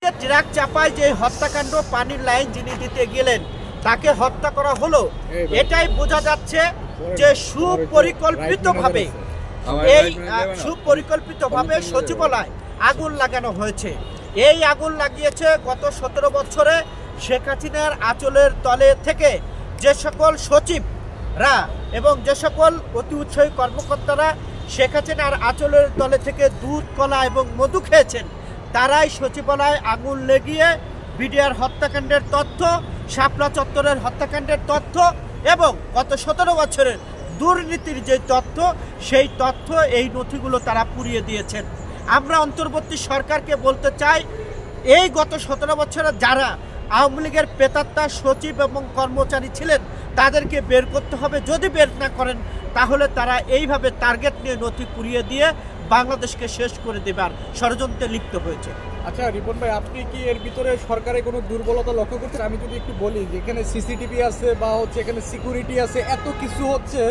থেকে ট্রাক চাপায় যে হত্যাকাণ্ড, পানির লাইন যিনি দিতে গেলেন তাকে হত্যা করা হলো, এটাই বোঝা যাচ্ছে যে সুপরিকল্পিতভাবে সচিবালয় আগুন লাগানো হয়েছে। এই আগুন লাগিয়েছে গত 17 বছরে শেখ হাসিনার আঁচলের তলে থেকে যে সকল সচিবরা এবং যে সকল অতি উৎসাহী কর্মকর্তারা শেখ হাসিনার আঁচলের তলে থেকে দুধ, কলা এবং মধু খেয়েছেন, তারাই সচিবালয়ে আগুন লেগিয়ে বিডিআর হত্যাকাণ্ডের তথ্য, শাপলা চত্বরের হত্যাকাণ্ডের তথ্য এবং গত 17 বছরের দুর্নীতির যে তথ্য, সেই তথ্য এই নথিগুলো তারা পুড়িয়ে দিয়েছেন। আমরা অন্তর্বর্তী সরকারকে বলতে চাই, এই গত 17 বছরে যারা আওয়ামী লীগের প্রেতাত্মা সচিব এবং কর্মচারী ছিলেন তাদেরকে বের করতে হবে। যদি বের না করেন তাহলে তারা এইভাবে টার্গেট নিয়ে নথি পুড়িয়ে দিয়ে বাংলাদেশকে শেষ করে দেবার ষড়যন্ত্রে লিপ্ত হয়েছে। আচ্ছা রিপন ভাই, আপনি কি এর ভিতরে সরকারের কোনো দুর্বলতা লক্ষ্য করছেন? আমি যদি একটু বলি, যেখানে সিসিটিভি আছে বা হচ্ছে এখানে সিকিউরিটি আছে, এত কিছু হচ্ছে,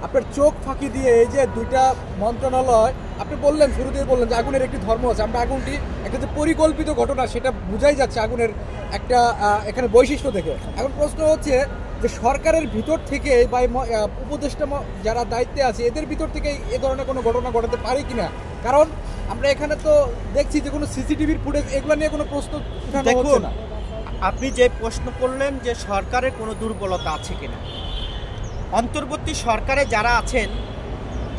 আপনার চোখ ফাঁকি দিয়ে এই যে দুইটা মন্ত্রণালয়, আপনি বললেন শুরুতেই বললেন যে আগুনের একটি ধর্ম আছে, আমরা আগুনটি একটা যে পরিকল্পিত ঘটনা সেটা বোঝাই যাচ্ছে আগুনের একটা এখানে বৈশিষ্ট্য থেকে। এখন প্রশ্ন হচ্ছে যে সরকারের ভিতর থেকে বা উপদেষ্টা যারা দায়িত্বে আছে এদের ভিতর থেকে এ ধরনের কোনো ঘটনা ঘটাতে পারে কিনা, কারণ আমরা এখানে তো দেখছি যে কোনো সিসিটিভির ফুটেজ এগুলো নিয়ে কোনো প্রশ্ন উঠানো হচ্ছে না। আপনি যে প্রশ্ন করলেন যে সরকারের কোনো দুর্বলতা আছে কিনা, অন্তর্বর্তী সরকারে যারা আছেন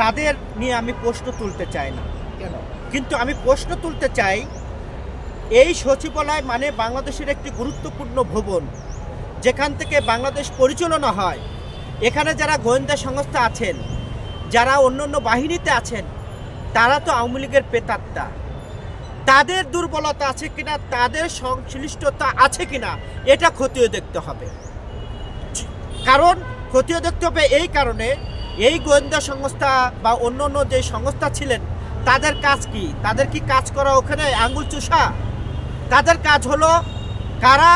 তাদের নিয়ে আমি প্রশ্ন তুলতে চাই না, কিন্তু আমি প্রশ্ন তুলতে চাই এই সচিবালয় মানে বাংলাদেশের একটি গুরুত্বপূর্ণ ভবন, যেখান থেকে বাংলাদেশ পরিচালনা হয়। এখানে যারা গোয়েন্দা সংস্থা আছেন, যারা অন্যান্য বাহিনীতে আছেন, তারা তো আওয়ামী লীগের প্রেতাত্মা। তাদের দুর্বলতা আছে কিনা, তাদের সংশ্লিষ্টতা আছে কিনা, এটা খতিয়ে দেখতে হবে। কারণ খতিয়ে দেখতে হবে এই কারণে, এই গোয়েন্দা সংস্থা বা অন্যান্য যে সংস্থা ছিলেন তাদের কাজ কি? তাদের কি কাজ করা ওখানে আঙ্গুল চুষা? তাদের কাজ হলো কারা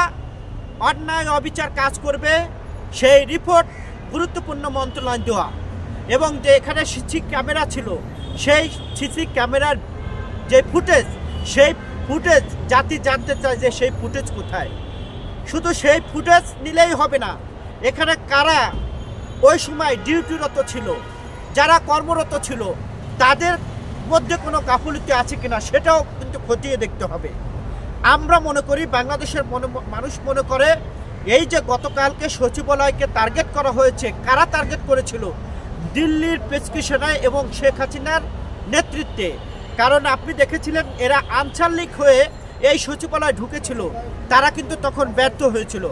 অন্যায় অবিচার কাজ করবে সেই রিপোর্ট গুরুত্বপূর্ণ মন্ত্রণালয় দেওয়া, এবং যে এখানে সিসি ক্যামেরা ছিল সেই সিসি ক্যামেরার যে ফুটেজ, সেই ফুটেজ জাতি জানতে চায় যে সেই ফুটেজ কোথায়। শুধু সেই ফুটেজ নিলেই হবে না, এখানে কারা ওই সময় ডিউটিরত ছিল, যারা কর্মরত ছিল, তাদের মধ্যে কোনো গাফিলতি আছে কিনা সেটাও কিন্তু খতিয়ে দেখতে হবে। আমরা মনে করি, বাংলাদেশের মানুষ মনে করে এই যে গতকালকে সচিবালয়কে টার্গেট করা হয়েছে, কারা টার্গেট করেছিল? দিল্লির প্রেসক্রিপশনে এবং শেখ হাসিনার নেতৃত্বে। কারণ আপনি দেখেছিলেন এরা আনসার লীগ হয়ে এই সচিবালয় ঢুকেছিল, তারা কিন্তু তখন ব্যর্থ হয়েছিল।